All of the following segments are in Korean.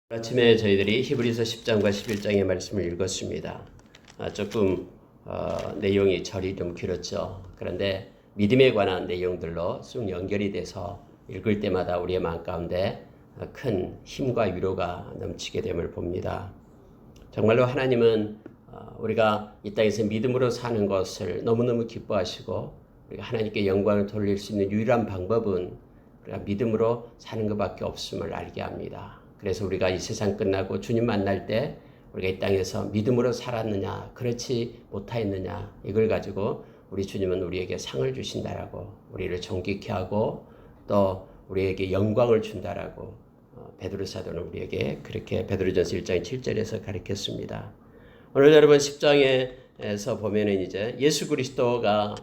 아침에 저희들이 히브리서 10장과 11장의 말씀을 읽었습니다. 조금 내용이 절이 좀 길었죠. 그런데 믿음에 관한 내용들로 쭉 연결이 돼서 읽을 때마다 우리의 마음 가운데 큰 힘과 위로가 넘치게 됨을 봅니다. 정말로 하나님은 우리가 이 땅에서 믿음으로 사는 것을 너무너무 기뻐하시고 우리가 하나님께 영광을 돌릴 수 있는 유일한 방법은 우리가 믿음으로 사는 것밖에 없음을 알게 합니다. 그래서 우리가 이 세상 끝나고 주님 만날 때 우리가 이 땅에서 믿음으로 살았느냐 그렇지 못하였느냐 이걸 가지고 우리 주님은 우리에게 상을 주신다라고 우리를 존귀케 하고 또 우리에게 영광을 준다라고 베드로 사도는 우리에게 그렇게 베드로전서 1장 7절에서 가르쳤습니다. 오늘 여러분 10장에서 보면은 이제 예수 그리스도가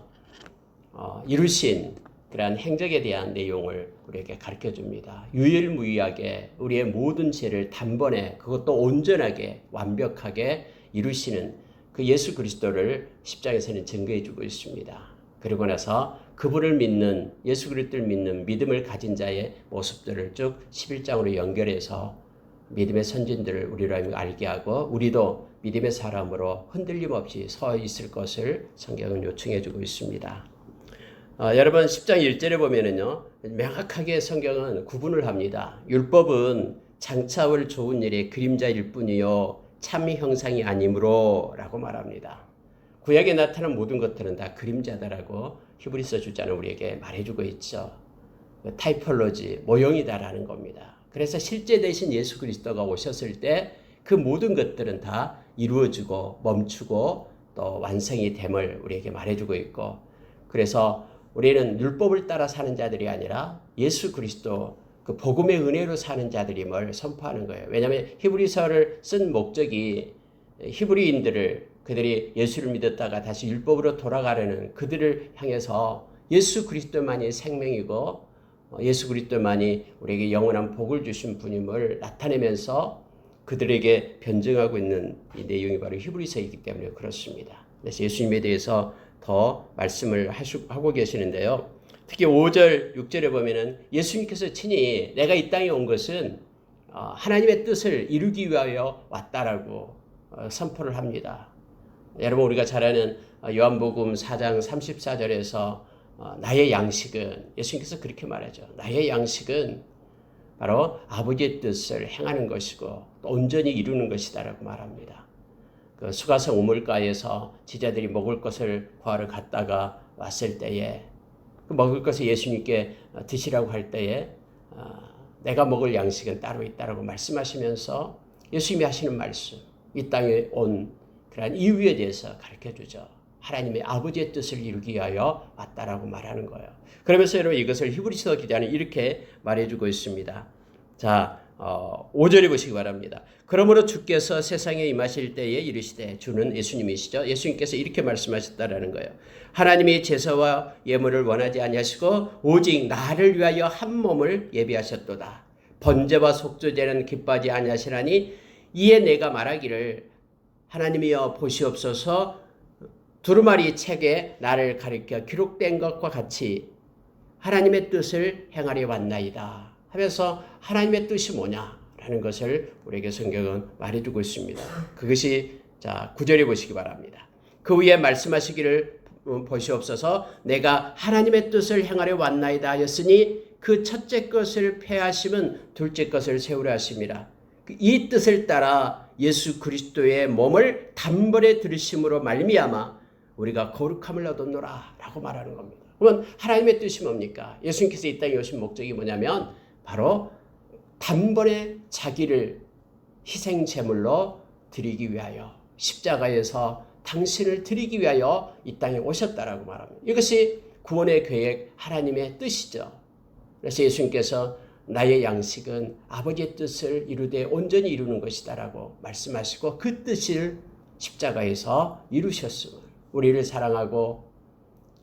이루신 그러한 행적에 대한 내용을 우리에게 가르쳐 줍니다. 유일무이하게 우리의 모든 죄를 단번에 그것도 온전하게 완벽하게 이루시는 그 예수 그리스도를 10장에서는 증거해 주고 있습니다. 그리고 나서 그분을 믿는 예수 그리스도를 믿는 믿음을 가진 자의 모습들을 쭉 11장으로 연결해서 믿음의 선진들을 우리로 알게 하고 우리도 믿음의 사람으로 흔들림 없이 서 있을 것을 성경은 요청해 주고 있습니다. 여러분 10장 1절에 보면은요 명확하게 성경은 구분을 합니다. 율법은 장차올 좋은 일의 그림자일 뿐이요 참 형상이 아니므로 라고 말합니다. 구약에 나타난 모든 것들은 다 그림자다라고 히브리서 주자는 우리에게 말해주고 있죠. 타이폴로지 모형이다라는 겁니다. 그래서 실제 대신 예수 그리스도가 오셨을 때 그 모든 것들은 다 이루어지고 멈추고 또 완성이 됨을 우리에게 말해주고 있고 그래서 우리는 율법을 따라 사는 자들이 아니라 예수 그리스도 그 복음의 은혜로 사는 자들임을 선포하는 거예요. 왜냐하면 히브리서를 쓴 목적이 히브리인들을 그들이 예수를 믿었다가 다시 율법으로 돌아가려는 그들을 향해서 예수 그리스도만이 생명이고 예수 그리스도만이 우리에게 영원한 복을 주신 분임을 나타내면서 그들에게 변증하고 있는 이 내용이 바로 히브리서이기 때문에 그렇습니다. 그래서 예수님에 대해서 더 말씀을 하고 계시는데요. 특히 5절, 6절에 보면은 예수님께서 친히 내가 이 땅에 온 것은 하나님의 뜻을 이루기 위하여 왔다라고 선포를 합니다. 여러분 우리가 잘 아는 요한복음 4장 34절에서 나의 양식은 예수님께서 그렇게 말하죠. 나의 양식은 바로 아버지의 뜻을 행하는 것이고 온전히 이루는 것이다라고 말합니다. 그 수가성 우물가에서 제자들이 먹을 것을 구하러 갔다가 왔을 때에 그 먹을 것을 예수님께 드시라고 할 때에 내가 먹을 양식은 따로 있다라고 말씀하시면서 예수님이 하시는 말씀 이 땅에 온 그러한 이유에 대해서 가르쳐주죠. 하나님의 아버지의 뜻을 이루기 위하여 왔다라고 말하는 거예요. 그러면서 여러분 이것을 히브리서 기자는 이렇게 말해주고 있습니다. 자 5절에 보시기 바랍니다. 그러므로 주께서 세상에 임하실 때에 이르시되 주는 예수님이시죠. 예수님께서 이렇게 말씀하셨다라는 거예요. 하나님이 제사와 예물을 원하지 아니하시고 오직 나를 위하여 한 몸을 예비하셨도다. 번제와 속죄제는 기뻐하지 아니하시나니 이에 내가 말하기를 하나님이여 보시옵소서 두루마리 책에 나를 가리켜 기록된 것과 같이 하나님의 뜻을 행하려 왔나이다 하면서 하나님의 뜻이 뭐냐라는 것을 우리에게 성경은 말해주고 있습니다. 그것이 자 9절에 보시기 바랍니다. 그 위에 말씀하시기를 보시옵소서 내가 하나님의 뜻을 행하려 왔나이다 하였으니 그 첫째 것을 폐하심은 둘째 것을 세우려 하심이라. 이 뜻을 따라 예수 그리스도의 몸을 단번에 들으심으로 말미암아 우리가 거룩함을 얻었노라 라고 말하는 겁니다. 그러면 하나님의 뜻이 뭡니까? 예수님께서 이 땅에 오신 목적이 뭐냐면 바로 단번에 자기를 희생제물로 드리기 위하여 십자가에서 당신을 드리기 위하여 이 땅에 오셨다라고 말합니다. 이것이 구원의 계획 하나님의 뜻이죠. 그래서 예수님께서 나의 양식은 아버지의 뜻을 이루되 온전히 이루는 것이다라고 말씀하시고 그 뜻을 십자가에서 이루셨음을 우리를 사랑하고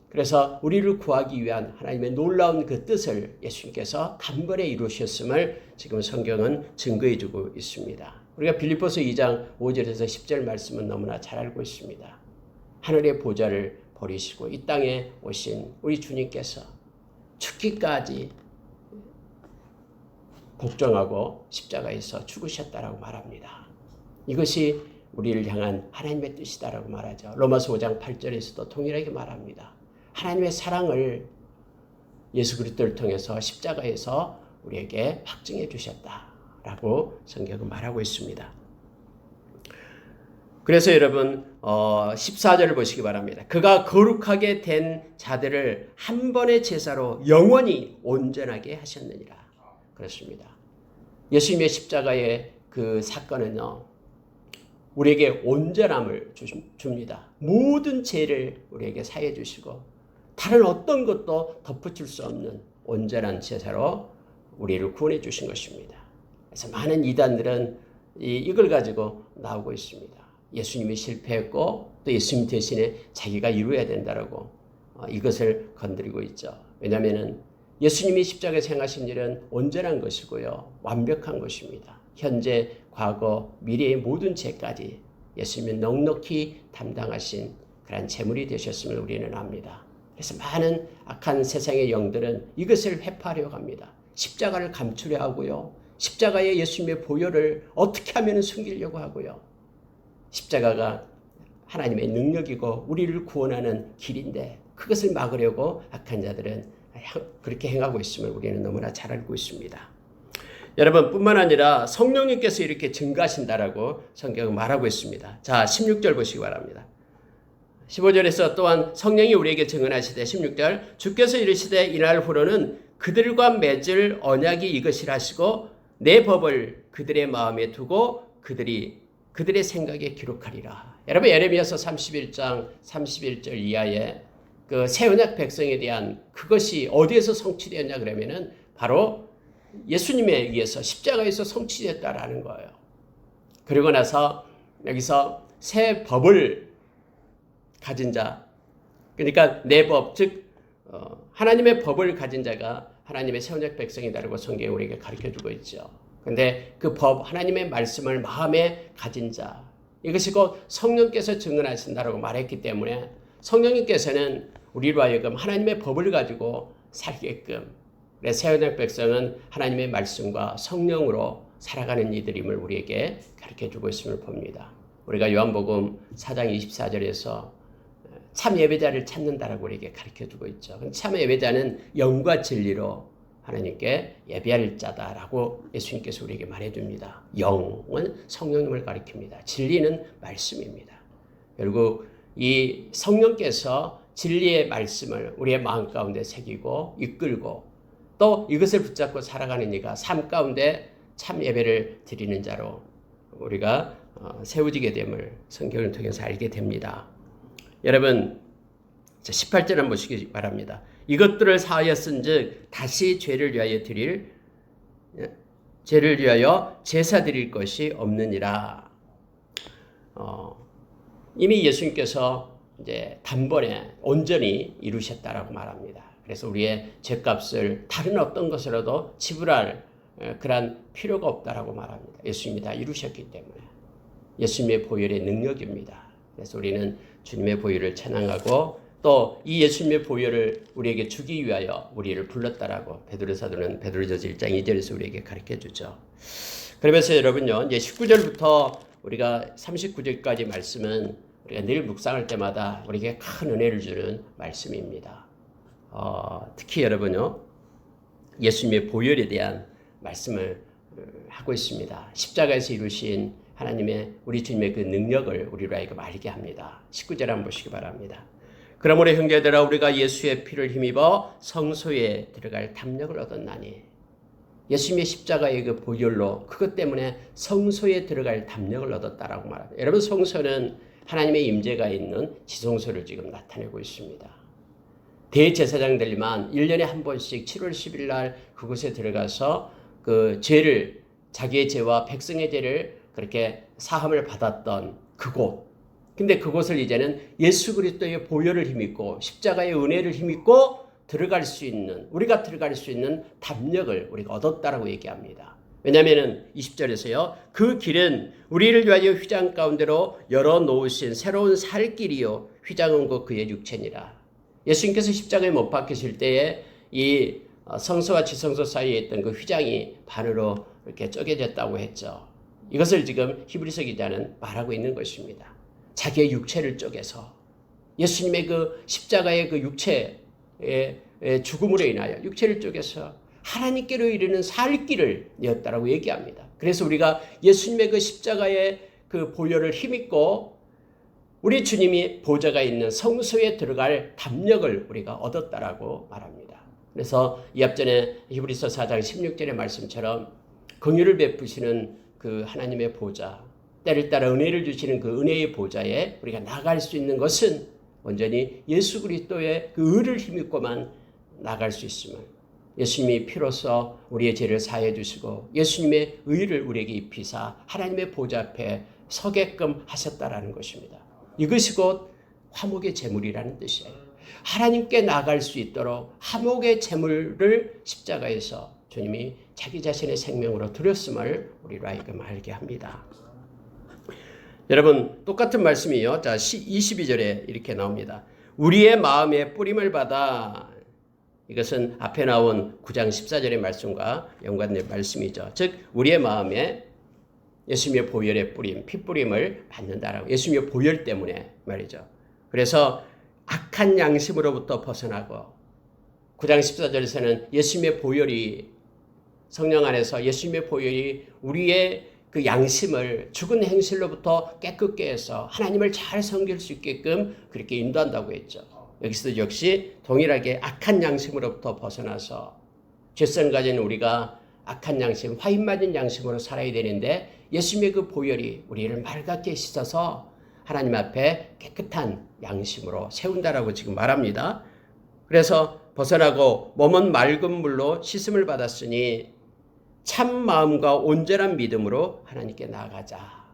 그래서 우리를 구하기 위한 하나님의 놀라운 그 뜻을 예수님께서 단번에 이루셨음을 지금 성경은 증거해 주고 있습니다. 우리가 빌립보서 2장 5절에서 10절 말씀은 너무나 잘 알고 있습니다. 하늘의 보좌를 버리시고 이 땅에 오신 우리 주님께서 죽기까지 복종하고 십자가에서 죽으셨다라고 말합니다. 이것이 우리를 향한 하나님의 뜻이다라고 말하죠. 로마서 5장 8절에서도 동일하게 말합니다. 하나님의 사랑을 예수 그리스도를 통해서 십자가에서 우리에게 확증해 주셨다라고 성경은 말하고 있습니다. 그래서 여러분 14절을 보시기 바랍니다. 그가 거룩하게 된 자들을 한 번의 제사로 영원히 온전하게 하셨느니라. 그렇습니다. 예수님의 십자가의 그 사건은요, 우리에게 온전함을 줍니다. 모든 죄를 우리에게 사해 주시고 다른 어떤 것도 덧붙일 수 없는 온전한 제사로 우리를 구원해 주신 것입니다. 그래서 많은 이단들은 이걸 가지고 나오고 있습니다. 예수님이 실패했고 또 예수님 대신에 자기가 이루어야 된다라고 이것을 건드리고 있죠. 왜냐하면 예수님이 십자가에서 행하신 일은 온전한 것이고요, 완벽한 것입니다. 현재, 과거, 미래의 모든 죄까지 예수님이 넉넉히 담당하신 그런 제물이 되셨음을 우리는 압니다. 그래서 많은 악한 세상의 영들은 이것을 회파하려고 합니다. 십자가를 감추려 하고요, 십자가의 예수님의 보혈을 어떻게 하면 숨기려고 하고요. 십자가가 하나님의 능력이고 우리를 구원하는 길인데 그것을 막으려고 악한 자들은 그렇게 행하고 있음을 우리는 너무나 잘 알고 있습니다. 여러분, 뿐만 아니라 성령님께서 이렇게 증가하신다라고 성경은 말하고 있습니다. 자, 16절 보시기 바랍니다. 15절에서 또한 성령이 우리에게 증언하시되 16절 주께서 이르시되 이날 후로는 그들과 맺을 언약이 이것이라 하시고 내 법을 그들의 마음에 두고 그들의 생각에 기록하리라. 여러분, 예레미야서 31장 31절 이하에 그 새 언약 백성에 대한 그것이 어디에서 성취되었냐 그러면은 바로 예수님에 의해서 십자가에서 성취됐다라는 거예요. 그리고 나서 여기서 새 법을 가진 자, 그러니까 내 법, 즉 하나님의 법을 가진 자가 하나님의 새 언약 백성이다라고 성경이 우리에게 가르쳐주고 있죠. 그런데 그 법, 하나님의 말씀을 마음에 가진 자, 이것이 곧 성령께서 증언하신다라고 말했기 때문에 성령님께서는 우리로 하여금 하나님의 법을 가지고 살게끔, 새 언약 백성은 하나님의 말씀과 성령으로 살아가는 이들임을 우리에게 가르쳐주고 있음을 봅니다. 우리가 요한복음 4장 24절에서 참 예배자를 찾는다라고 우리에게 가르쳐주고 있죠. 참 예배자는 영과 진리로 하나님께 예배할 자다라고 예수님께서 우리에게 말해줍니다. 영은 성령님을 가리킵니다. 진리는 말씀입니다. 결국 이 성령께서 진리의 말씀을 우리의 마음 가운데 새기고 이끌고 또 이것을 붙잡고 살아가는 이가 삶 가운데 참 예배를 드리는 자로 우리가 세워지게 됨을 성경을 통해서 알게 됩니다. 여러분, 18절 한번 보시기 바랍니다. 이것들을 사하였은즉 다시 죄를 위하여 제사 드릴 것이 없느니라. 이미 예수님께서 이제 단번에 온전히 이루셨다라고 말합니다. 그래서 우리의 죄값을 다른 어떤 것으로도 지불할 그런 필요가 없다라고 말합니다. 예수님이 다 이루셨기 때문에 예수님의 보혈의 능력입니다. 그래서 우리는 주님의 보혈을 찬양하고 또 이 예수님의 보혈을 우리에게 주기 위하여 우리를 불렀다라고 베드로 사도는 베드로전서 1장 2절에서 우리에게 가르쳐 주죠. 그러면서 여러분요, 이제 19절부터 우리가 39절까지 말씀은 우리가 늘 묵상할 때마다 우리에게 큰 은혜를 주는 말씀입니다. 특히 여러분요, 예수님의 보혈에 대한 말씀을 하고 있습니다. 십자가에서 이루신 하나님의 우리 주님의 그 능력을 우리로 하여금 알게 합니다. 19절 한번 보시기 바랍니다. 그러므로 형제들아 우리가 예수의 피를 힘입어 성소에 들어갈 담력을 얻었나니, 예수님의 십자가의 그 보혈로 그것 때문에 성소에 들어갈 담력을 얻었다라고 말합니다. 여러분, 성소는 하나님의 임재가 있는 지성소를 지금 나타내고 있습니다. 대제사장들만 1년에 한 번씩 7월 10일 날 그곳에 들어가서 그 죄를, 자기의 죄와 백성의 죄를 그렇게 사함을 받았던 그곳. 근데 그곳을 이제는 예수 그리스도의 보혈을 힘입고 십자가의 은혜를 힘입고 들어갈 수 있는, 우리가 들어갈 수 있는 담력을 우리가 얻었다라고 얘기합니다. 왜냐하면 20절에서요. 그 길은 우리를 위하여 휘장 가운데로 열어놓으신 새로운 살 길이요 휘장은 곧 그의 육체니라. 예수님께서 십자가에 못 박히실 때에 이 성소와 지성소 사이에 있던 그 휘장이 반으로 이렇게 쪼개졌다고 했죠. 이것을 지금 히브리서 기자는 말하고 있는 것입니다. 자기의 육체를 쪼개서 예수님의 그 십자가의 그 육체의 죽음으로 인하여 육체를 쪼개서 하나님께로 이르는 살 길을 내었다라고 얘기합니다. 그래서 우리가 예수님의 그 십자가의 그 보혈을 힘입고 우리 주님이 보좌가 있는 성소에 들어갈 담력을 우리가 얻었다라고 말합니다. 그래서 이 앞전에 히브리서 4장 16절의 말씀처럼 긍휼을 베푸시는 그 하나님의 보좌, 때를 따라 은혜를 주시는 그 은혜의 보좌에 우리가 나갈 수 있는 것은 온전히 예수 그리스도의 그 의를 힘입고만 나갈 수 있음을, 예수님이 피로써 우리의 죄를 사해 주시고 예수님의 의를 우리에게 입히사 하나님의 보좌 앞에 서게끔 하셨다라는 것입니다. 이것이 곧 화목의 제물이라는 뜻이에요. 하나님께 나갈 수 있도록 화목의 제물을 십자가에서 주님이 자기 자신의 생명으로 드렸음을 우리로 하여금 알게 합니다. 여러분, 똑같은 말씀이요. 자, 22절에 이렇게 나옵니다. 우리의 마음에 뿌림을 받아, 이것은 앞에 나온 9장 14절의 말씀과 연관된 말씀이죠. 즉 우리의 마음에 예수님의 보혈의 뿌림, 핏뿌림을 받는다라고, 예수님의 보혈 때문에 말이죠. 그래서 악한 양심으로부터 벗어나고, 9장 14절에서는 예수님의 보혈이, 성령 안에서 예수님의 보혈이 우리의 그 양심을 죽은 행실로부터 깨끗게 해서 하나님을 잘 섬길 수 있게끔 그렇게 인도한다고 했죠. 여기서도 역시 동일하게 악한 양심으로부터 벗어나서, 죄성 가진 우리가 악한 양심, 화인 맞은 양심으로 살아야 되는데 예수님의 그 보혈이 우리를 맑게 씻어서 하나님 앞에 깨끗한 양심으로 세운다라고 지금 말합니다. 그래서 벗어나고 몸은 맑은 물로 씻음을 받았으니 참 마음과 온전한 믿음으로 하나님께 나아가자.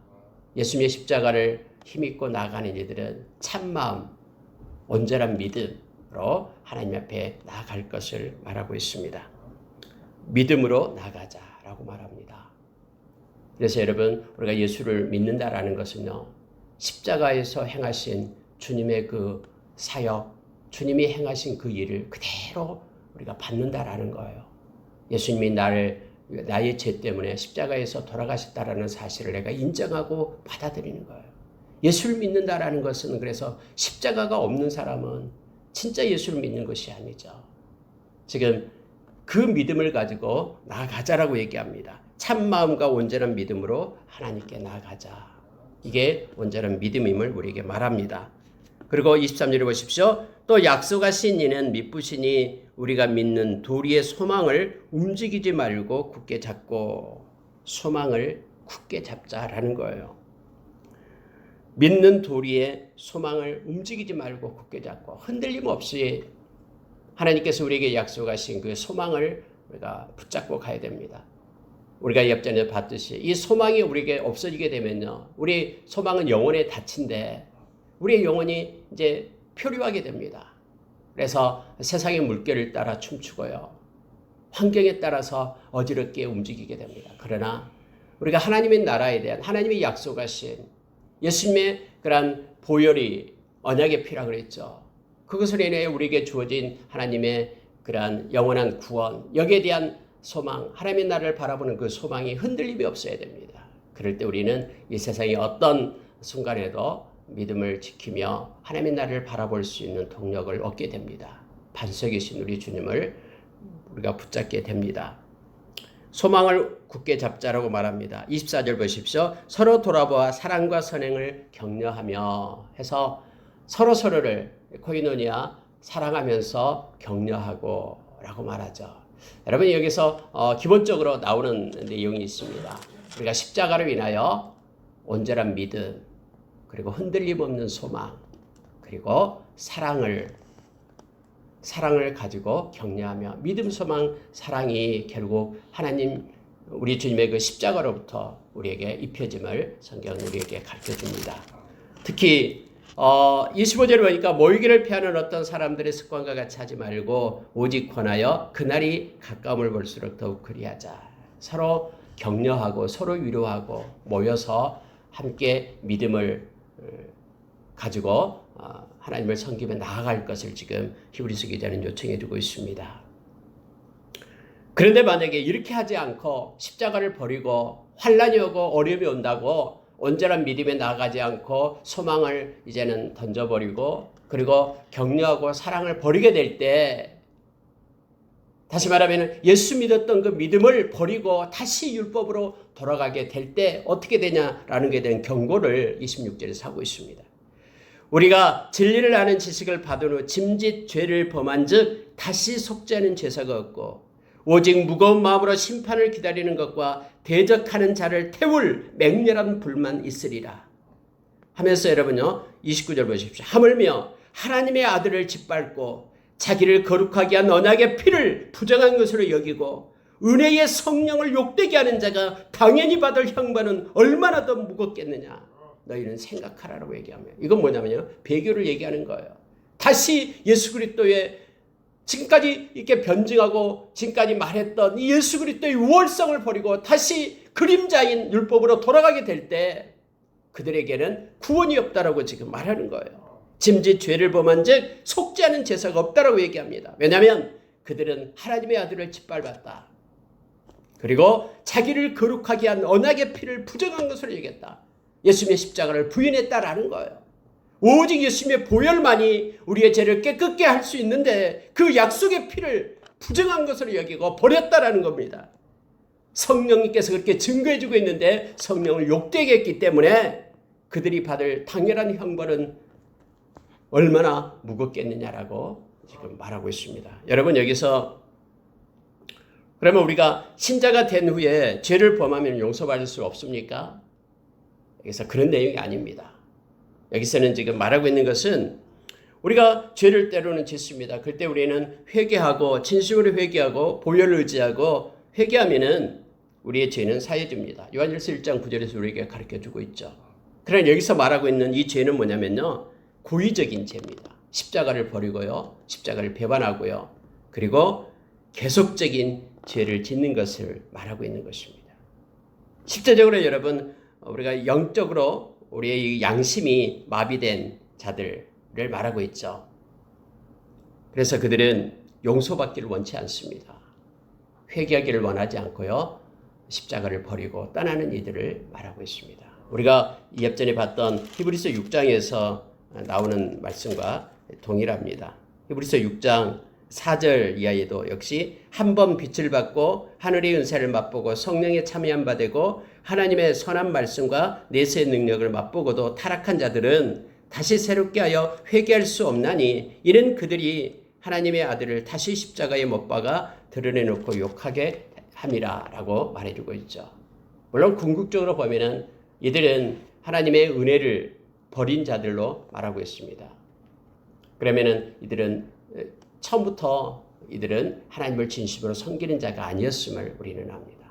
예수님의 십자가를 힘입고 나아가는 이들은 참 마음, 온전한 믿음으로 하나님 앞에 나아갈 것을 말하고 있습니다. 믿음으로 나가자라고 말합니다. 그래서 여러분, 우리가 예수를 믿는다라는 것은요, 십자가에서 행하신 주님의 그 사역, 주님이 행하신 그 일을 그대로 우리가 받는다라는 거예요. 예수님이 나의 죄 때문에 십자가에서 돌아가셨다라는 사실을 내가 인정하고 받아들이는 거예요. 예수를 믿는다라는 것은, 그래서 십자가가 없는 사람은 진짜 예수를 믿는 것이 아니죠. 지금 그 믿음을 가지고 나아가자라고 얘기합니다. 참 마음과 온전한 믿음으로 하나님께 나아가자. 이게 온전한 믿음임을 우리에게 말합니다. 그리고 23절에 보십시오. 또 약속하신 이는 미쁘시니 우리가 믿는 도리의 소망을 움직이지 말고 굳게 잡고, 소망을 굳게 잡자라는 거예요. 믿는 도리의 소망을 움직이지 말고 굳게 잡고, 흔들림 없이 하나님께서 우리에게 약속하신 그 소망을 우리가 붙잡고 가야 됩니다. 우리가 옆전에 봤듯이 이 소망이 우리에게 없어지게 되면요, 우리 소망은 영혼의 닻인데 우리의 영혼이 이제 표류하게 됩니다. 그래서 세상의 물결을 따라 춤추고요, 환경에 따라서 어지럽게 움직이게 됩니다. 그러나 우리가 하나님의 나라에 대한, 하나님이 약속하신 예수님의 그러한 보혈이 언약의 피라 그랬죠. 그것을 인해 우리에게 주어진 하나님의 그러한 영원한 구원, 여기에 대한 소망, 하나님의 나라를 바라보는 그 소망이 흔들림이 없어야 됩니다. 그럴 때 우리는 이 세상의 어떤 순간에도 믿음을 지키며 하나님의 나라를 바라볼 수 있는 동력을 얻게 됩니다. 반석이신 우리 주님을 우리가 붙잡게 됩니다. 소망을 굳게 잡자라고 말합니다. 24절 보십시오. 서로 돌아보아 사랑과 선행을 격려하며 해서 서로서로를 코이노니아 사랑하면서 격려하고 라고 말하죠. 여러분, 여기서 기본적으로 나오는 내용이 있습니다. 우리가 십자가를 인하여 온전한 믿음, 그리고 흔들림 없는 소망, 그리고 사랑을 가지고 격려하며, 믿음, 소망, 사랑이 결국 하나님 우리 주님의 그 십자가로부터 우리에게 입혀짐을 성경은 우리에게 가르쳐줍니다. 특히 25절에 보니까 모이기를 피하는 어떤 사람들의 습관과 같이 하지 말고 오직 권하여 그날이 가까움을 볼수록 더욱 그리하자. 서로 격려하고 서로 위로하고 모여서 함께 믿음을 가지고 하나님을 섬기며 나아갈 것을 지금 히브리서 기자는 요청해 주고 있습니다. 그런데 만약에 이렇게 하지 않고 십자가를 버리고 환난이 오고 어려움이 온다고 온전한 믿음에 나아가지 않고 소망을 이제는 던져버리고 그리고 격려하고 사랑을 버리게 될 때, 다시 말하면 예수 믿었던 그 믿음을 버리고 다시 율법으로 돌아가게 될 때 어떻게 되냐라는 것에 대한 경고를 26절에서 하고 있습니다. 우리가 진리를 아는 지식을 받은 후 짐짓 죄를 범한 즉 다시 속죄하는 제사가 없고 오직 무거운 마음으로 심판을 기다리는 것과 대적하는 자를 태울 맹렬한 불만 있으리라 하면서 여러분요 29절 보십시오. 하물며 하나님의 아들을 짓밟고 자기를 거룩하게 한 언약의 피를 부정한 것으로 여기고 은혜의 성령을 욕되게 하는 자가 당연히 받을 형벌은 얼마나 더 무겁겠느냐. 너희는 생각하라라고 얘기하며, 이건 뭐냐면요 배교를 얘기하는 거예요. 다시 예수 그리스도의 지금까지 이렇게 변증하고 지금까지 말했던 이 예수 그리스도의 우월성을 버리고 다시 그림자인 율법으로 돌아가게 될 때 그들에게는 구원이 없다라고 지금 말하는 거예요. 짐짓 죄를 범한 즉 속죄하는 제사가 없다라고 얘기합니다. 왜냐하면 그들은 하나님의 아들을 짓밟았다. 그리고 자기를 거룩하게 한 언약의 피를 부정한 것으로 얘기했다. 예수님의 십자가를 부인했다라는 거예요. 오직 예수님의 보혈만이 우리의 죄를 깨끗게 할 수 있는데 그 약속의 피를 부정한 것으로 여기고 버렸다라는 겁니다. 성령님께서 그렇게 증거해주고 있는데 성령을 욕되게 했기 때문에 그들이 받을 당연한 형벌은 얼마나 무겁겠느냐라고 지금 말하고 있습니다. 여러분 여기서 그러면 우리가 신자가 된 후에 죄를 범하면 용서받을 수 없습니까? 여기서 그런 내용이 아닙니다. 여기서는 지금 말하고 있는 것은 우리가 죄를 때로는 짓습니다. 그때 우리는 회개하고 진심으로 회개하고 보혈을 의지하고 회개하면은 우리의 죄는 사해집니다. 요한일서 1장 9절에서 우리에게 가르쳐주고 있죠. 그러나 여기서 말하고 있는 이 죄는 뭐냐면요 고의적인 죄입니다. 십자가를 버리고요. 십자가를 배반하고요. 그리고 계속적인 죄를 짓는 것을 말하고 있는 것입니다. 실제적으로 여러분 우리가 영적으로 우리의 양심이 마비된 자들을 말하고 있죠. 그래서 그들은 용서받기를 원치 않습니다. 회개하기를 원하지 않고요. 십자가를 버리고 떠나는 이들을 말하고 있습니다. 우리가 이전에 봤던 히브리서 6장에서 나오는 말씀과 동일합니다. 히브리서 6장 4절 이하에도 역시 한 번 빛을 받고 하늘의 은사를 맛보고 성령에 참여한 바 되고 하나님의 선한 말씀과 내세의 능력을 맛보고도 타락한 자들은 다시 새롭게 하여 회개할 수 없나니 이는 그들이 하나님의 아들을 다시 십자가에 못 박아 드러내놓고 욕하게 함이라 라고 말해주고 있죠. 물론 궁극적으로 보면은 이들은 하나님의 은혜를 버린 자들로 말하고 있습니다. 그러면은 이들은 처음부터 이들은 하나님을 진심으로 섬기는 자가 아니었음을 우리는 압니다.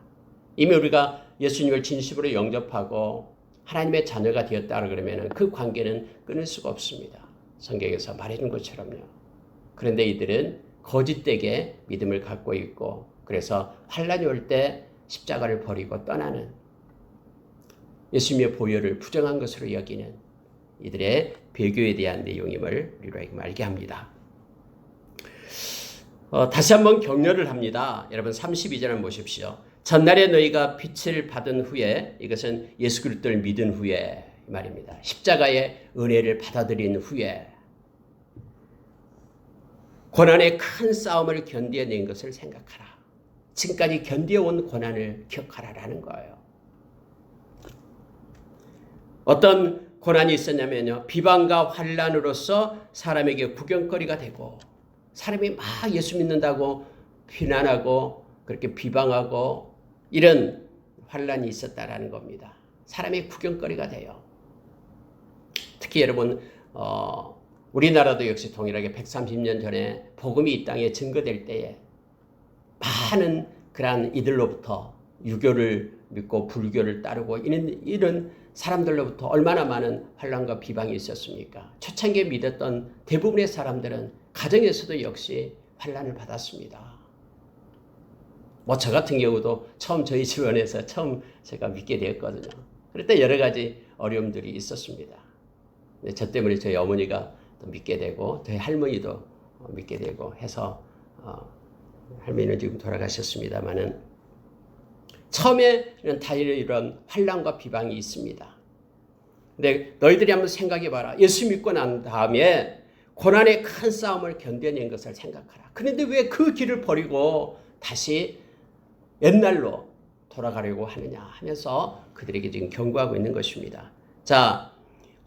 이미 우리가 예수님을 진심으로 영접하고 하나님의 자녀가 되었다 그러면은 그 관계는 끊을 수가 없습니다. 성경에서 말해준 것처럼요. 그런데 이들은 거짓되게 믿음을 갖고 있고 그래서 환난이 올 때 십자가를 버리고 떠나는 예수님의 보혈을 부정한 것으로 여기는 이들의 배교에 대한 내용임을 우리로 알게 합니다. 다시 한번 격려를 합니다. 여러분 32절 한번 보십시오. 전날에 너희가 빛을 받은 후에, 이것은 예수 그리스도를 믿은 후에 이 말입니다. 십자가의 은혜를 받아들인 후에 고난의 큰 싸움을 견뎌낸 것을 생각하라. 지금까지 견뎌온 고난을 기억하라라는 거예요. 어떤 고난이 있었냐면요. 비방과 환난으로서 사람에게 구경거리가 되고 사람이 막 예수 믿는다고 비난하고 그렇게 비방하고 이런 환난이 있었다라는 겁니다. 사람의 구경거리가 돼요. 특히 여러분 우리나라도 역시 동일하게 130년 전에 복음이 이 땅에 증거될 때에 많은 그러한 이들로부터 유교를 믿고 불교를 따르고 이런 사람들로부터 얼마나 많은 환난과 비방이 있었습니까? 초창기에 믿었던 대부분의 사람들은 가정에서도 역시 환난을 받았습니다. 뭐 저 같은 경우도 처음 저희 주변에서 처음 제가 믿게 되었거든요. 그럴 때 여러 가지 어려움들이 있었습니다. 저 때문에 저희 어머니가 또 믿게 되고 저희 할머니도 믿게 되고 해서 할머니는 지금 돌아가셨습니다마는 처음에는 다 이런 환난과 비방이 있습니다. 근데 너희들이 한번 생각해봐라. 예수 믿고 난 다음에 고난의 큰 싸움을 견뎌낸 것을 생각하라. 그런데 왜 그 길을 버리고 다시 옛날로 돌아가려고 하느냐 하면서 그들에게 지금 경고하고 있는 것입니다. 자,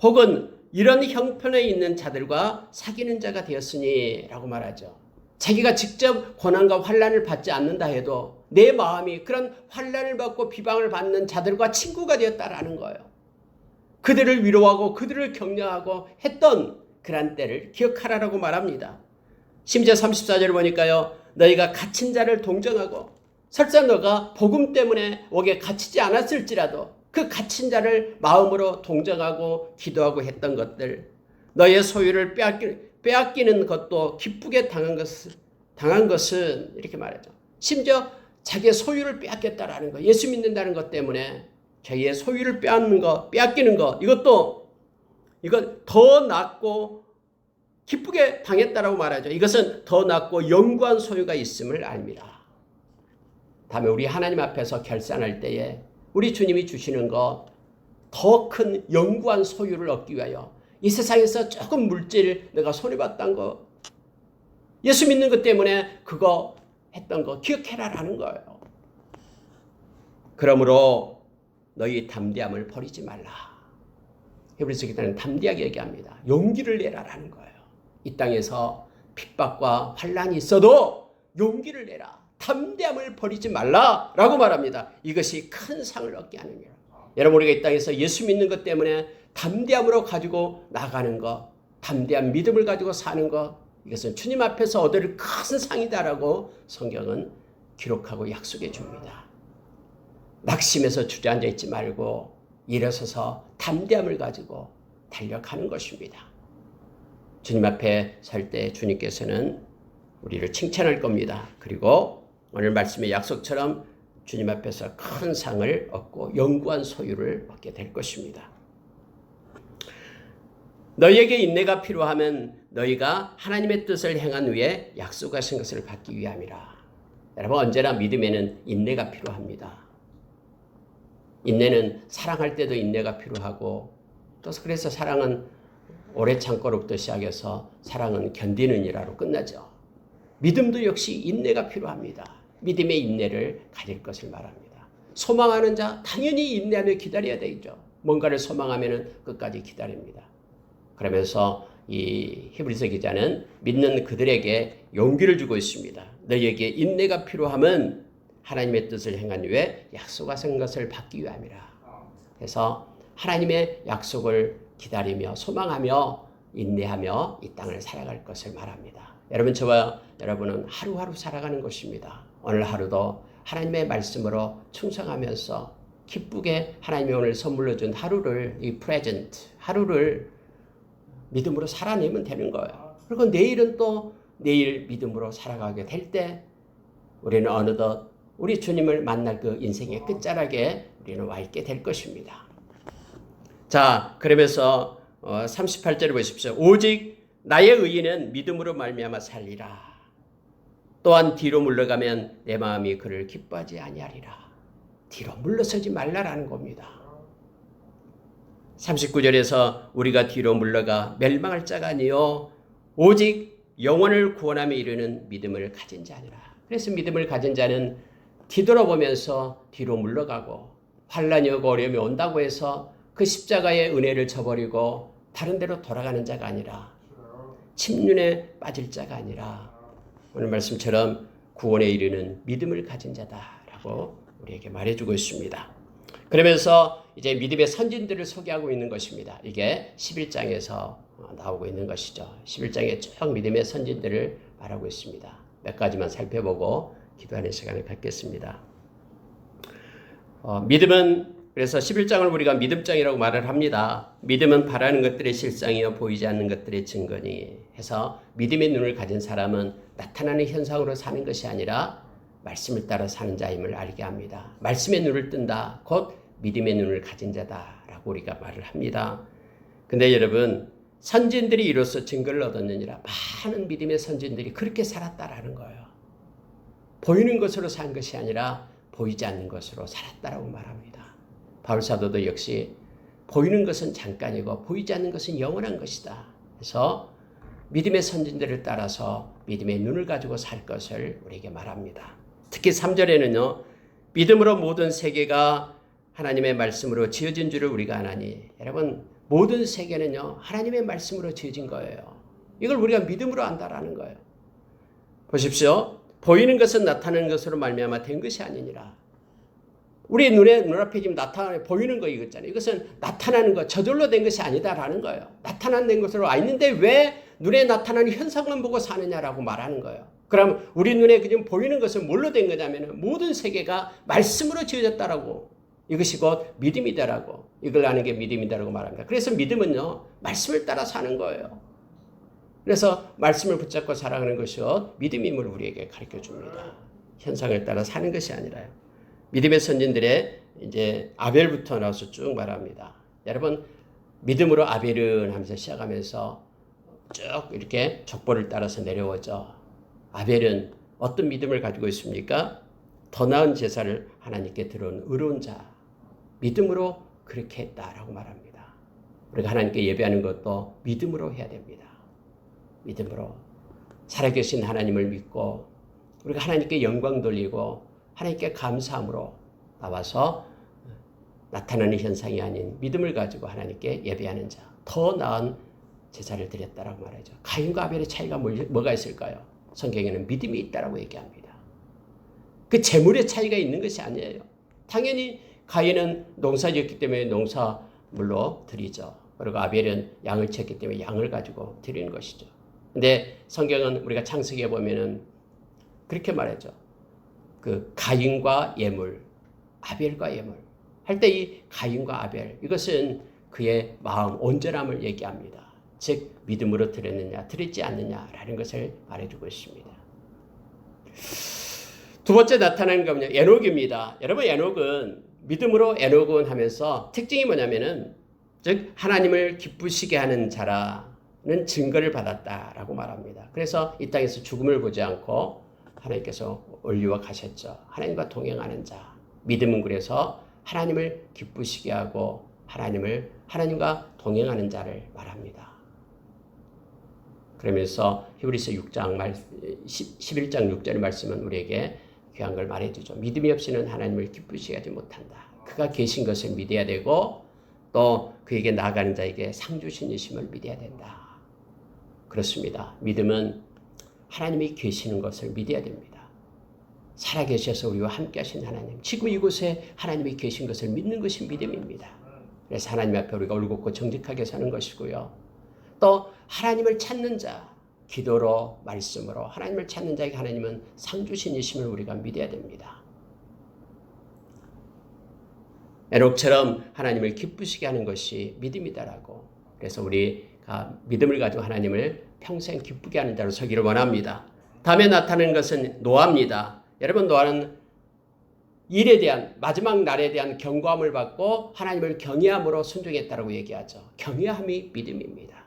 혹은 이런 형편에 있는 자들과 사귀는 자가 되었으니 라고 말하죠. 자기가 직접 고난과 환난을 받지 않는다 해도 내 마음이 그런 환난을 받고 비방을 받는 자들과 친구가 되었다라는 거예요. 그들을 위로하고 그들을 격려하고 했던 그런 때를 기억하라라고 말합니다. 심지어 34절을 보니까요. 너희가 갇힌 자를 동정하고 설사 너가 복음 때문에 옥에 갇히지 않았을지라도 그 갇힌 자를 마음으로 동정하고 기도하고 했던 것들, 너의 소유를 빼앗기는 것도 기쁘게 당한 것은 이렇게 말하죠. 심지어 자기의 소유를 빼앗겼다라는 거, 예수 믿는다는 것 때문에 자기의 소유를 빼앗기는 것, 이건 더 낫고 기쁘게 당했다라고 말하죠. 이것은 더 낫고 영구한 소유가 있음을 압니다. 다음에 우리 하나님 앞에서 결산할 때에 우리 주님이 주시는 것, 더 큰 영구한 소유를 얻기 위하여 이 세상에서 조금 물질 내가 손해봤던 거, 예수 믿는 것 때문에 그거 했던 거 기억해라라는 거예요. 그러므로 너희 담대함을 버리지 말라. 히브리서 기자는 담대하게 얘기합니다. 용기를 내라라는 거예요. 이 땅에서 핍박과 환난이 있어도 용기를 내라. 담대함을 버리지 말라라고 말합니다. 이것이 큰 상을 얻게 하느니라. 여러분, 우리가 이 땅에서 예수 믿는 것 때문에 담대함으로 가지고 나가는 것, 담대한 믿음을 가지고 사는 것, 이것은 주님 앞에서 얻을 큰 상이다라고 성경은 기록하고 약속해 줍니다. 낙심해서 주저앉아 있지 말고 일어서서 담대함을 가지고 달려가는 것입니다. 주님 앞에 설 때 주님께서는 우리를 칭찬할 겁니다. 그리고 오늘 말씀의 약속처럼 주님 앞에서 큰 상을 얻고 영구한 소유를 얻게 될 것입니다. 너희에게 인내가 필요하면 너희가 하나님의 뜻을 행한 후에 약속하신 것을 받기 위함이라. 여러분, 언제나 믿음에는 인내가 필요합니다. 인내는 사랑할 때도 인내가 필요하고, 또 그래서 사랑은 오래 참고로부터 시작해서 사랑은 견디는 이라로 끝나죠. 믿음도 역시 인내가 필요합니다. 믿음의 인내를 가질 것을 말합니다. 소망하는 자 당연히 인내하며 기다려야 되죠. 뭔가를 소망하면 끝까지 기다립니다. 그러면서 이 히브리서 기자는 믿는 그들에게 용기를 주고 있습니다. 너희에게 인내가 필요함은 하나님의 뜻을 행한 후에 약속하신 것을 받기 위함이라. 그래서 하나님의 약속을 기다리며 소망하며 인내하며 이 땅을 살아갈 것을 말합니다. 여러분, 저와 여러분은 하루하루 살아가는 것입니다. 오늘 하루도 하나님의 말씀으로 충성하면서 기쁘게 하나님이 오늘 선물로 준 하루를, 이 프레젠트, 하루를 믿음으로 살아내면 되는 거예요. 그리고 내일은 또 내일 믿음으로 살아가게 될 때 우리는 어느덧 우리 주님을 만날 그 인생의 끝자락에 우리는 와 있게 될 것입니다. 자, 그러면서 38절을 보십시오. 오직 나의 의인은 믿음으로 말미암아 살리라. 또한 뒤로 물러가면 내 마음이 그를 기뻐하지 아니하리라. 뒤로 물러서지 말라라는 겁니다. 39절에서 우리가 뒤로 물러가 멸망할 자가 아니요 오직 영혼을 구원함에 이르는 믿음을 가진 자니라. 그래서 믿음을 가진 자는 뒤돌아보면서 뒤로 물러가고 환난이 오고 어려움이 온다고 해서 그 십자가의 은혜를 저버리고 다른 데로 돌아가는 자가 아니라 침륜에 빠질 자가 아니라 오늘 말씀처럼 구원에 이르는 믿음을 가진 자다라고 우리에게 말해주고 있습니다. 그러면서 이제 믿음의 선진들을 소개하고 있는 것입니다. 이게 11장에서 나오고 있는 것이죠. 11장에 쭉 믿음의 선진들을 말하고 있습니다. 몇 가지만 살펴보고 기도하는 시간을 갖겠습니다. 믿음은 그래서 11장을 우리가 믿음장이라고 말을 합니다. 믿음은 바라는 것들의 실상이요 보이지 않는 것들의 증거니 해서 믿음의 눈을 가진 사람은 나타나는 현상으로 사는 것이 아니라 말씀을 따라 사는 자임을 알게 합니다. 말씀의 눈을 뜬다. 곧 믿음의 눈을 가진 자다라고 우리가 말을 합니다. 근데 여러분, 선진들이 이로써 증거를 얻었느니라. 많은 믿음의 선진들이 그렇게 살았다라는 거예요. 보이는 것으로 산 것이 아니라 보이지 않는 것으로 살았다라고 말합니다. 바울 사도도 역시 보이는 것은 잠깐이고 보이지 않는 것은 영원한 것이다. 그래서 믿음의 선진들을 따라서 믿음의 눈을 가지고 살 것을 우리에게 말합니다. 특히 3절에는요. 믿음으로 모든 세계가 하나님의 말씀으로 지어진 줄을 우리가 아나니. 여러분 모든 세계는요. 하나님의 말씀으로 지어진 거예요. 이걸 우리가 믿음으로 안다라는 거예요. 보십시오. 보이는 것은 나타나는 것으로 말미암아 된 것이 아니니라. 우리 눈앞에 지금 나타나는 보이는 거 이거잖아요. 이것은 나타나는 것, 저절로 된 것이 아니다라는 거예요. 나타난 것으로 와 있는데 왜 눈에 나타나는 현상만 보고 사느냐라고 말하는 거예요. 그럼 우리 눈에 그냥 보이는 것은 뭘로 된 거냐면 모든 세계가 말씀으로 지어졌다라고. 이것이 곧 믿음이다라고. 이걸 아는 게 믿음이다라고 말합니다. 그래서 믿음은요. 말씀을 따라 사는 거예요. 그래서 말씀을 붙잡고 살아가는 것이요. 믿음임을 우리에게 가르쳐 줍니다. 현상을 따라 사는 것이 아니라요. 믿음의 선진들의 이제 아벨부터 나와서 쭉 말합니다. 여러분 믿음으로 아벨은 하면서 시작하면서 쭉 이렇게 족보를 따라서 내려오죠. 아벨은 어떤 믿음을 가지고 있습니까? 더 나은 제사를 하나님께 드려온 의로운 자. 믿음으로 그렇게 했다라고 말합니다. 우리가 하나님께 예배하는 것도 믿음으로 해야 됩니다. 믿음으로 살아계신 하나님을 믿고 우리가 하나님께 영광 돌리고 하나님께 감사함으로 나와서 나타나는 현상이 아닌 믿음을 가지고 하나님께 예배하는 자. 더 나은 제사를 드렸다라고 말하죠. 가인과 아벨의 차이가 뭐가 있을까요? 성경에는 믿음이 있다라고 얘기합니다. 그 재물의 차이가 있는 것이 아니에요. 당연히 가인은 농사지었기 때문에 농사물로 드리죠. 그리고 아벨은 양을 쳤기 때문에 양을 가지고 드리는 것이죠. 근데 성경은 우리가 창세기에 보면은 그렇게 말하죠. 그 가인과 예물, 아벨과 예물 할 때 이 가인과 아벨 이것은 그의 마음 온전함을 얘기합니다. 즉 믿음으로 드렸느냐 드렸지 않느냐라는 것을 말해주고 있습니다. 두 번째 나타나는 게 뭐냐? 에녹입니다. 여러분 에녹은 믿음으로 에녹은 하면서 특징이 뭐냐면은 즉 하나님을 기쁘시게 하는 자라는 증거를 받았다라고 말합니다. 그래서 이 땅에서 죽음을 보지 않고 하나님께서 올리워 가셨죠. 하나님과 동행하는 자. 믿음은 그래서 하나님을 기쁘시게 하고 하나님과 동행하는 자를 말합니다. 그러면서 히브리서 6장 11장 6절의 말씀은 우리에게 귀한 걸 말해주죠. 믿음이 없이는 하나님을 기쁘시게 하지 못한다. 그가 계신 것을 믿어야 되고 또 그에게 나아가는 자에게 상 주신 이심을 믿어야 된다. 그렇습니다. 믿음은 하나님이 계시는 것을 믿어야 됩니다. 살아계셔서 우리와 함께 하신 하나님, 지금 이곳에 하나님이 계신 것을 믿는 것이 믿음입니다. 그래서 하나님 앞에 우리가 올곧고 정직하게 사는 것이고요. 또 하나님을 찾는 자, 기도로 말씀으로 하나님을 찾는 자에게 하나님은 상 주신 이심을 우리가 믿어야 됩니다. 에녹처럼 하나님을 기쁘시게 하는 것이 믿음이다라고. 그래서 우리가 믿음을 가지고 하나님을 평생 기쁘게 하는 자로 서기를 원합니다. 다음에 나타나는 것은 노아입니다. 여러분 노아는 일에 대한 마지막 날에 대한 경고함을 받고 하나님을 경외함으로 순종했다라고 얘기하죠. 경외함이 믿음입니다.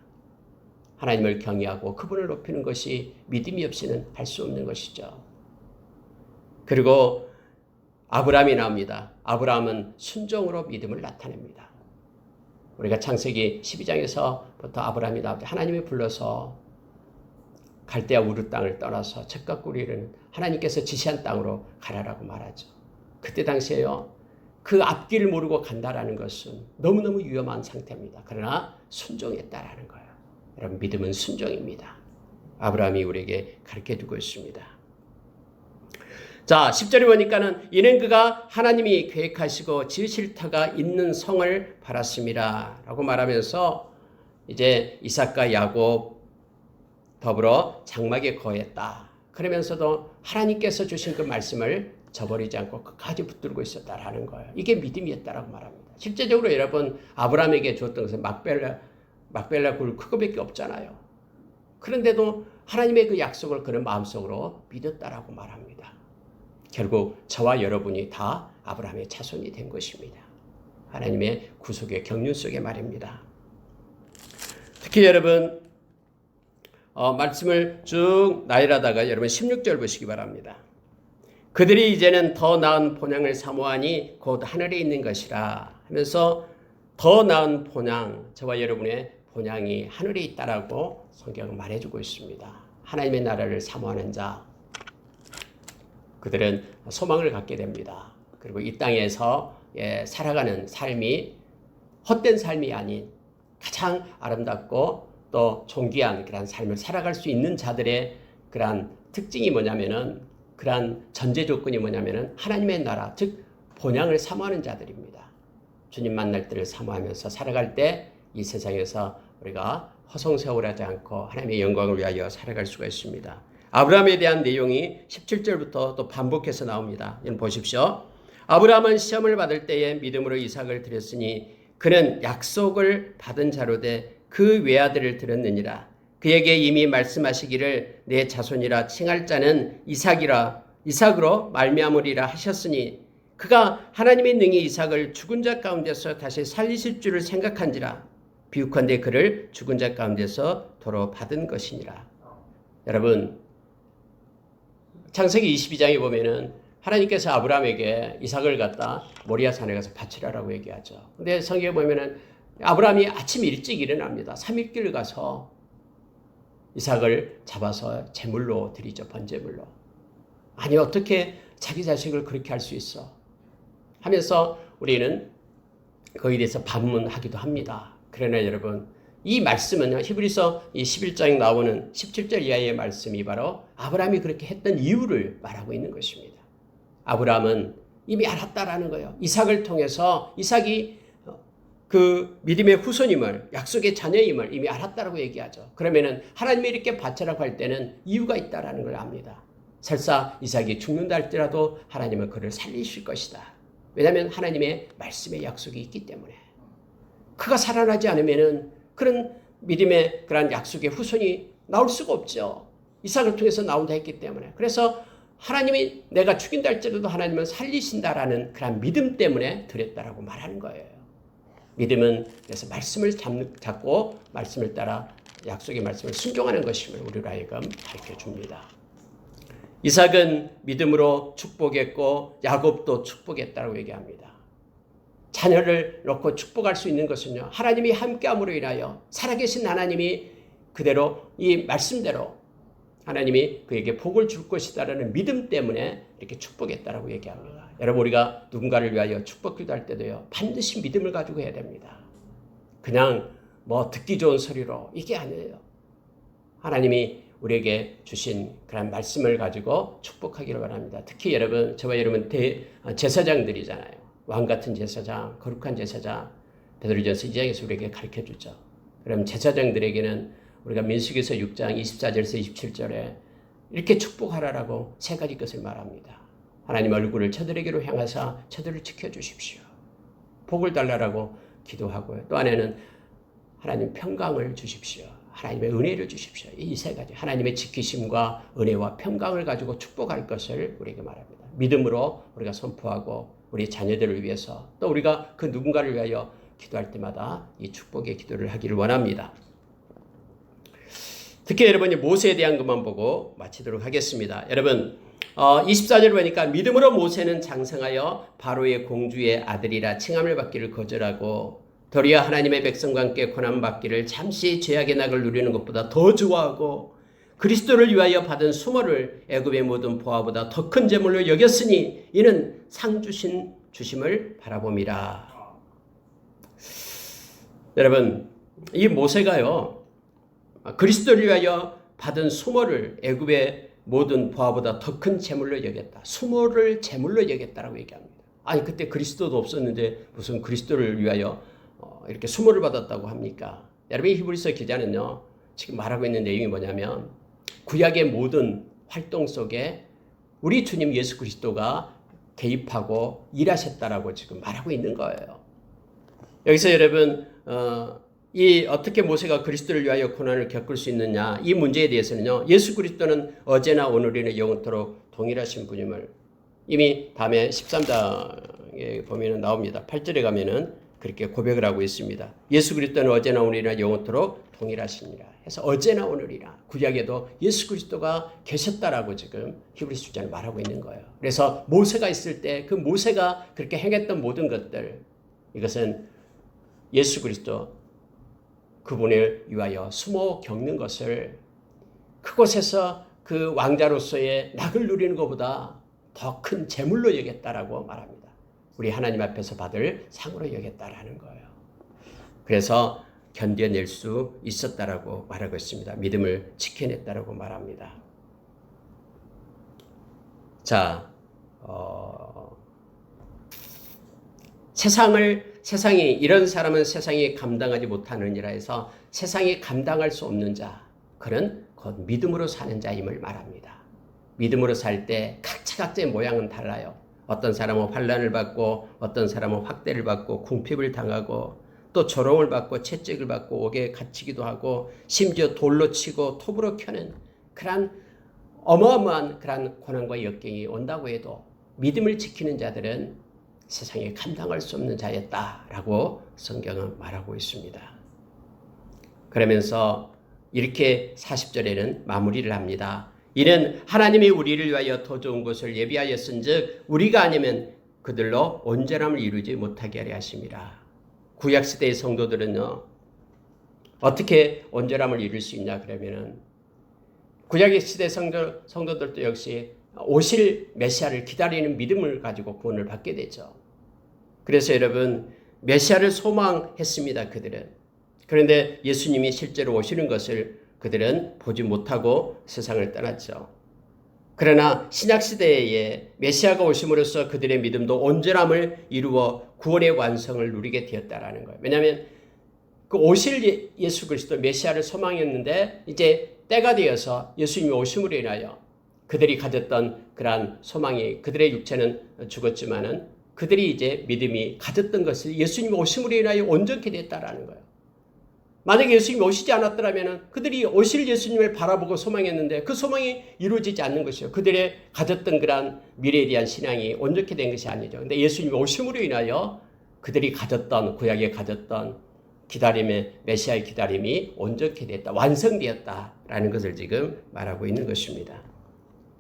하나님을 경외하고 그분을 높이는 것이 믿음이 없이는 할 수 없는 것이죠. 그리고 아브라함이 나옵니다. 아브라함은 순종으로 믿음을 나타냅니다. 우리가 창세기 12장에서부터 아브라함이 나오죠. 하나님이 불러서 갈대아 우르 땅을 떠나서 젖과 꿀이는 하나님께서 지시한 땅으로 가라라고 말하죠. 그때 당시에요. 그 앞길을 모르고 간다라는 것은 너무너무 위험한 상태입니다. 그러나 순종했다라는 거예요. 여러분 믿음은 순종입니다. 아브라함이 우리에게 가르쳐주고 있습니다. 자 10절에 보니까는 이는 그가 하나님이 계획하시고 지으실 터가 있는 성을 바랐습니다 라고 말하면서 이제 이삭과 야곱 더불어 장막에 거했다. 그러면서도 하나님께서 주신 그 말씀을 저버리지 않고 끝까지 붙들고 있었다라는 거예요. 이게 믿음이었다라고 말합니다. 실제적으로 여러분 아브라함에게 주었던 것은 막벨라 굴 그거밖에 없잖아요. 그런데도 하나님의 그 약속을 그런 마음속으로 믿었다라고 말합니다. 결국 저와 여러분이 다 아브라함의 자손이 된 것입니다. 하나님의 구속의 경륜 속에 말입니다. 특히 여러분 말씀을 쭉 나열하다가 여러분 16절 보시기 바랍니다. 그들이 이제는 더 나은 본향을 사모하니 곧 하늘에 있는 것이라 하면서 더 나은 본향, 저와 여러분의 본향이 하늘에 있다라고 성경은 말해주고 있습니다. 하나님의 나라를 사모하는 자, 그들은 소망을 갖게 됩니다. 그리고 이 땅에서 살아가는 삶이 헛된 삶이 아닌 가장 아름답고 또 존귀한 그런 삶을 살아갈 수 있는 자들의 그러한 특징이 뭐냐면은, 그러한 전제 조건이 뭐냐면은 하나님의 나라, 즉 본향을 사모하는 자들입니다. 주님 만날 때를 사모하면서 살아갈 때 이 세상에서 우리가 허송세월하지 않고 하나님의 영광을 위하여 살아갈 수가 있습니다. 아브라함에 대한 내용이 17절부터 또 반복해서 나옵니다. 이건 보십시오. 아브라함은 시험을 받을 때에 믿음으로 이삭을 드렸으니 그는 약속을 받은 자로 돼 그 외아들을 들었느니라. 그에게 이미 말씀하시기를 내 자손이라 칭할 자는 이삭으로 말미암으리라 하셨으니 그가 하나님의 능히 이삭을 죽은 자 가운데서 다시 살리실 줄을 생각한지라. 비유컨대 그를 죽은 자 가운데서 도로 받은 것이니라. 여러분, 창세기 22장에 보면은 하나님께서 아브라함에게 이삭을 갖다 모리아 산에 가서 바치라라고 얘기하죠. 근데 성경에 보면은 아브라함이 아침 일찍 일어납니다. 3일길 가서 이삭을 잡아서 제물로 드리죠. 번제물로. 아니 어떻게 자기 자식을 그렇게 할 수 있어? 하면서 우리는 거기에 대해서 반문하기도 합니다. 그러나 여러분, 이 말씀은 히브리서 11장에 나오는 17절 이하의 말씀이 바로 아브라함이 그렇게 했던 이유를 말하고 있는 것입니다. 아브라함은 이미 알았다라는 거예요. 이삭을 통해서 이삭이 그 믿음의 후손임을, 약속의 자녀임을 이미 알았다라고 얘기하죠. 그러면은 하나님이 이렇게 바쳐라고 할 때는 이유가 있다라는 걸 압니다. 설사 이삭이 죽는다 할지라도 하나님은 그를 살리실 것이다. 왜냐하면 하나님의 말씀의 약속이 있기 때문에. 그가 살아나지 않으면은 그런 믿음의 그런 약속의 후손이 나올 수가 없죠. 이삭을 통해서 나온다 했기 때문에. 그래서 하나님이 내가 죽인다 할지라도 하나님은 살리신다라는 그런 믿음 때문에 드렸다라고 말하는 거예요. 믿음은 그래서 말씀을 잡고 말씀을 따라 약속의 말씀을 순종하는 것임을 우리로 하여금 가르쳐 줍니다. 이삭은 믿음으로 축복했고 야곱도 축복했다고 얘기합니다. 자녀를 놓고 축복할 수 있는 것은요, 하나님이 함께함으로 인하여 살아계신 하나님이 그대로 이 말씀대로 하나님이 그에게 복을 줄 것이다라는 믿음 때문에 이렇게 축복했다라고 얘기합니다. 여러분, 우리가 누군가를 위하여 축복 기도할 때도요, 반드시 믿음을 가지고 해야 됩니다. 그냥 뭐 듣기 좋은 소리로 이게 아니에요. 하나님이 우리에게 주신 그런 말씀을 가지고 축복하기를 바랍니다. 특히 여러분, 저와 여러분 제사장들이잖아요. 왕 같은 제사장, 거룩한 제사장, 베드로전서 2장에서 우리에게 가르쳐주죠. 그럼 제사장들에게는 우리가 민수기서 6장 24절에서 27절에 이렇게 축복하라라고 세 가지 것을 말합니다. 하나님 얼굴을 저들에게로 향하사 저들을 지켜주십시오. 복을 달라라고 기도하고요. 또 안에는 하나님 평강을 주십시오. 하나님의 은혜를 주십시오. 이 세 가지, 하나님의 지키심과 은혜와 평강을 가지고 축복할 것을 우리에게 말합니다. 믿음으로 우리가 선포하고 우리 자녀들을 위해서 또 우리가 그 누군가를 위하여 기도할 때마다 이 축복의 기도를 하기를 원합니다. 특히 여러분이 모세에 대한 것만 보고 마치도록 하겠습니다. 여러분 24절 보니까 믿음으로 모세는 장성하여 바로의 공주의 아들이라 칭함을 받기를 거절하고 도리어 하나님의 백성과 함께 고난받기를 잠시 죄악의 낙을 누리는 것보다 더 좋아하고 그리스도를 위하여 받은 수모를 애굽의 모든 보화보다 더 큰 재물로 여겼으니 이는 상 주신 주심을 바라봄이라. 여러분, 이 모세가요, 그리스도를 위하여 받은 수모를 애굽의 모든 보화보다 더 큰 재물로 여겼다. 수모를 재물로 여겼다라고 얘기합니다. 아니 그때 그리스도도 없었는데 무슨 그리스도를 위하여 이렇게 수모를 받았다고 합니까? 여러분, 히브리서 기자는요, 지금 말하고 있는 내용이 뭐냐면 구약의 모든 활동 속에 우리 주님 예수 그리스도가 개입하고 일하셨다라고 지금 말하고 있는 거예요. 여기서 여러분 이 어떻게 모세가 그리스도를 위하여 고난을 겪을 수 있느냐, 이 문제에 대해서는요, 예수 그리스도는 어제나 오늘이나 영원토록 동일하신 분임을 이미 다음에 13장에 보면은 나옵니다. 8절에 가면은 그렇게 고백을 하고 있습니다. 예수 그리스도는 어제나 오늘이나 영원토록 동일하시니라 해서 어제나 오늘이나 구약에도 예수 그리스도가 계셨다라고 지금 히브리서 10장은 말하고 있는 거예요. 그래서 모세가 있을 때 그 모세가 그렇게 행했던 모든 것들, 이것은 예수 그리스도 그분을 위하여 숨어 겪는 것을 그곳에서 그 왕자로서의 낙을 누리는 것보다 더 큰 재물로 여겼다라고 말합니다. 우리 하나님 앞에서 받을 상으로 여겼다라는 거예요. 그래서 견뎌낼 수 있었다라고 말하고 있습니다. 믿음을 지켜냈다라고 말합니다. 자, 세상이 이런 사람은 세상이 감당하지 못하느니라 해서 세상이 감당할 수 없는 자, 그는 곧 믿음으로 사는 자임을 말합니다. 믿음으로 살 때 각자의 모양은 달라요. 어떤 사람은 환난을 받고 어떤 사람은 확대를 받고 궁핍을 당하고 또 조롱을 받고 채찍을 받고 옥에 갇히기도 하고 심지어 돌로 치고 톱으로 켜는 그런 어마어마한 그런 고난과 역경이 온다고 해도 믿음을 지키는 자들은 세상에 감당할 수 없는 자였다라고 성경은 말하고 있습니다. 그러면서 이렇게 40절에는 마무리를 합니다. 이는 하나님이 우리를 위하여 더 좋은 것을 예비하였은즉 우리가 아니면 그들로 온전함을 이루지 못하게 하려 하심이라. 구약시대의 성도들은요, 어떻게 온전함을 이룰 수 있냐 그러면은 구약시대 성도들도 역시 오실 메시아를 기다리는 믿음을 가지고 구원을 받게 되죠. 그래서 여러분, 메시아를 소망했습니다, 그들은. 그런데 예수님이 실제로 오시는 것을 그들은 보지 못하고 세상을 떠났죠. 그러나 신약시대에 메시아가 오심으로써 그들의 믿음도 온전함을 이루어 구원의 완성을 누리게 되었다라는 거예요. 왜냐하면 그 오실 예수 그리스도 메시아를 소망했는데 이제 때가 되어서 예수님이 오심으로 인하여 그들이 가졌던 그러한 소망이, 그들의 육체는 죽었지만은 그들이 이제 믿음이 가졌던 것을 예수님이 오심으로 인하여 온전케 됐다라는 거예요. 만약에 예수님이 오시지 않았더라면 그들이 오실 예수님을 바라보고 소망했는데 그 소망이 이루어지지 않는 것이요. 그들의 가졌던 그러한 미래에 대한 신앙이 온전케 된 것이 아니죠. 근데 예수님이 오심으로 인하여 그들이 가졌던, 구약에 가졌던 기다림의, 메시아의 기다림이 온전케 됐다, 완성되었다라는 것을 지금 말하고 있는 것입니다.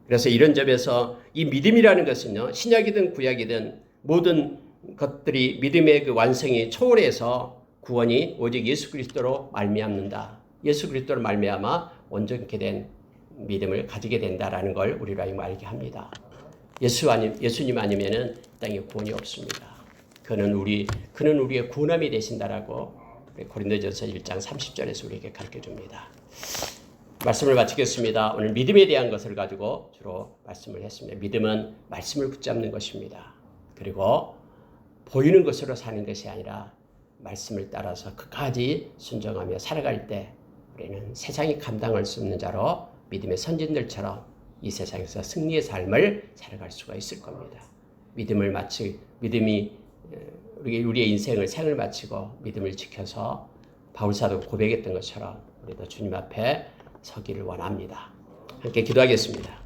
그래서 이런 점에서 이 믿음이라는 것은요, 신약이든 구약이든 모든 것들이 믿음의 그 완성이 초월해서 구원이 오직 예수 그리스도로 말미암는다. 예수 그리스도로 말미암아 온전케 된 믿음을 가지게 된다라는 걸 우리로 하여금 알게 합니다. 예수님 아니면은 땅에 구원이 없습니다. 그는 우리의 구원함이 되신다라고 고린도전서 1장 30절에서 우리에게 가르쳐 줍니다. 말씀을 마치겠습니다. 오늘 믿음에 대한 것을 가지고 주로 말씀을 했습니다. 믿음은 말씀을 붙잡는 것입니다. 그리고 보이는 것으로 사는 것이 아니라 말씀을 따라서 끝까지 순종하며 살아갈 때 우리는 세상이 감당할 수 없는 자로 믿음의 선진들처럼 이 세상에서 승리의 삶을 살아갈 수가 있을 겁니다. 믿음이 우리의 인생을 생을 마치고 믿음을 지켜서 바울사도가 고백했던 것처럼 우리도 주님 앞에 서기를 원합니다. 함께 기도하겠습니다.